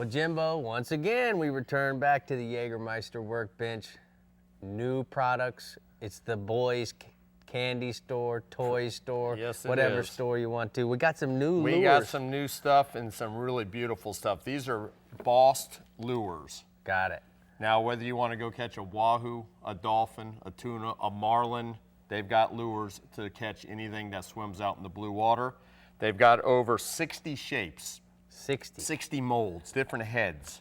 Well, Jimbo, once again, we return back to the Jägermeister workbench. New products. It's the boys' candy store, toy store, yes, whatever store you want to. We got some new lures. We got some new stuff and some really beautiful stuff. These are bossed lures. Got it. Now, whether you want to go catch a wahoo, a dolphin, a tuna, a marlin, they've got lures to catch anything that swims out in the blue water. They've got over 60 shapes. 60 molds, different heads.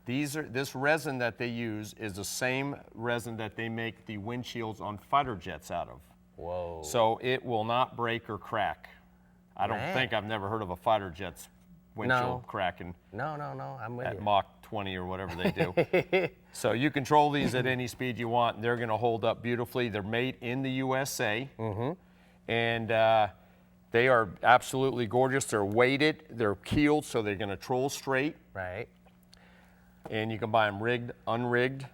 This resin that they use is the same resin that they make the windshields on fighter jets out of. Whoa. So it will not break or crack. I don't think I've never heard of a fighter jet's windshield cracking. No, I'm with you. At Mach 20 or whatever they do. So you control these at any speed you want, and they're going to hold up beautifully. They're made in the USA, and they are absolutely gorgeous. They're weighted, they're keeled, so they're going to troll straight. Right. And you can buy them rigged, unrigged,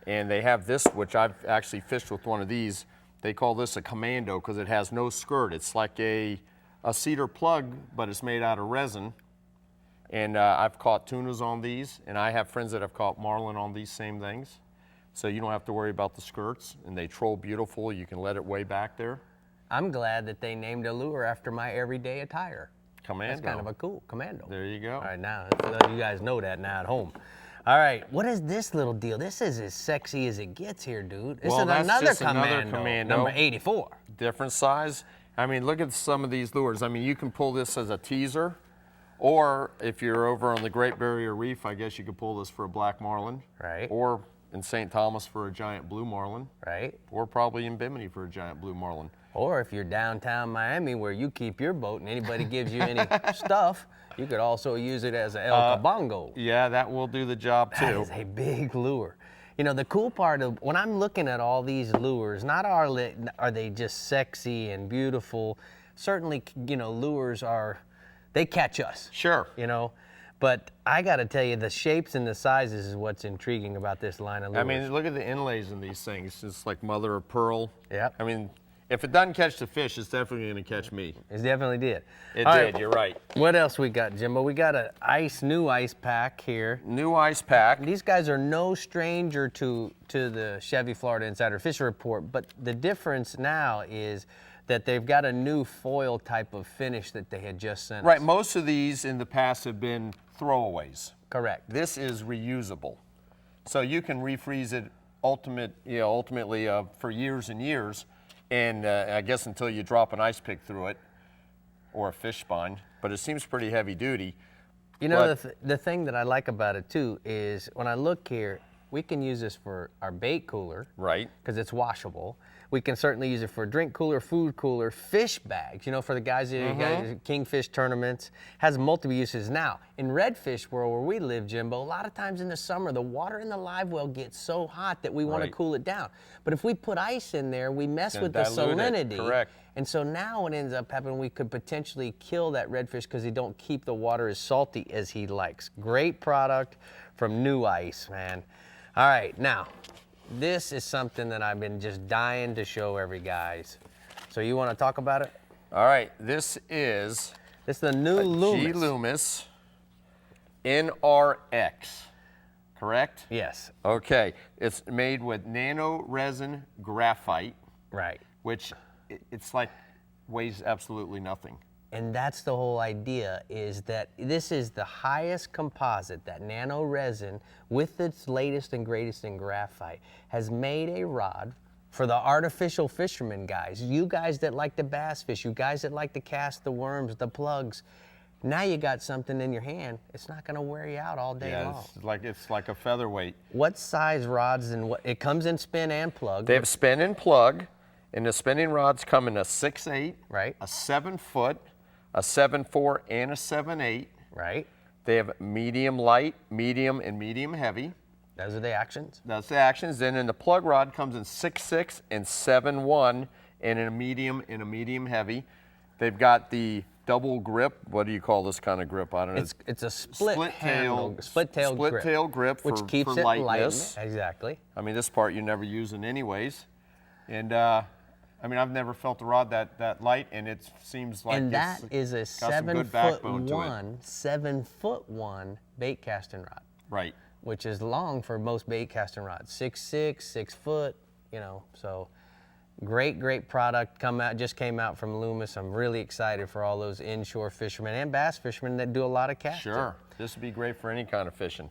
and they have this, which I've actually fished with one of these. They call this a commando because it has no skirt. It's like a cedar plug, but it's made out of resin. And I've caught tunas on these, and I have friends that have caught marlin on these same things. So you don't have to worry about the skirts, and they troll beautiful. You can let it way back there. I'm glad that they named a lure after my everyday attire. Commando. That's kind of a cool commando. There you go. All right, now you guys know that now at home. All right, what is this little deal? This is as sexy as it gets here, dude. This is another commando, number 84. Different size. I mean, look at some of these lures. I mean, you can pull this as a teaser, or if you're over on the Great Barrier Reef, I guess you could pull this for a black marlin. Right. Or in St. Thomas for a giant blue marlin. Right. Or probably in Bimini for a giant blue marlin. Or if you're downtown Miami where you keep your boat and anybody gives you any stuff, you could also use it as a El Cabongo. Yeah, that will do the job too. That is a big lure. You know, the cool part of when I'm looking at all these lures, not are they just sexy and beautiful. Certainly, you know, lures they catch us. Sure. You know, but I got to tell you, the shapes and the sizes is what's intriguing about this line of lures. I mean, look at the inlays in these things. It's like mother of pearl. Yep. I mean, if it doesn't catch the fish, it's definitely going to catch me. It definitely did. It did, you're right. What else we got, Jimbo? We got a new ice pack here. New ice pack. These guys are no stranger to the Chevy Florida Insider Fisher Report, but the difference now is that they've got a new foil type of finish that they had just sent us. Right, most of these in the past have been throwaways. Correct. This is reusable. So you can refreeze it ultimately for years and years. And I guess until you drop an ice pick through it, or a fish spine, but it seems pretty heavy duty. You know, the thing that I like about it too is when I look here, we can use this for our bait cooler. Right. Because it's washable. We can certainly use it for drink cooler, food cooler, fish bags, you know, for the guys that guys, kingfish tournaments. Has multiple uses. Now, in redfish world where we live, Jimbo, a lot of times in the summer, the water in the live well gets so hot that we want to cool it down. But if we put ice in there, we mess with the salinity. Correct. And so now what ends up happening, we could potentially kill that redfish because he don't keep the water as salty as he likes. Great product from New Ice, man. All right, now, this is something that I've been just dying to show every guys. So you want to talk about it? All right, this is the new Loomis. G Loomis NRX, correct? Yes. Okay, it's made with nano resin graphite. Right. Which it's like weighs absolutely nothing. And that's the whole idea, is that this is the highest composite, that nano resin, with its latest and greatest in graphite, has made a rod for the artificial fishermen guys, you guys that like to bass fish, you guys that like to cast the worms, the plugs. Now you got something in your hand. It's not going to wear you out all day long. It's like a featherweight. What size rods and what? It comes in spin and plug. They have spin and plug, and the spinning rods come in a 6/8, right, a 7-foot, a 7/4, and a 7/8. Right. They have medium light, medium, and medium heavy. Those are the actions? That's the actions. Then in the plug rod comes in 6/6 and 7/1, and in a medium heavy. They've got the double grip. What do you call this kind of grip? I don't know. It's a split tail grip, which keeps for it lightness. Light. Exactly. I mean, this part you're never using anyways. And I mean, I've never felt a rod that light, and it seems like And that is a got some good backbone to it. 7'1" bait casting rod, Right. which is long for most bait casting rods. 6'6", 6 foot, you know, so great product just came out from Loomis. I'm really excited for all those inshore fishermen and bass fishermen that do a lot of casting. Sure. This would be great for any kind of fishing.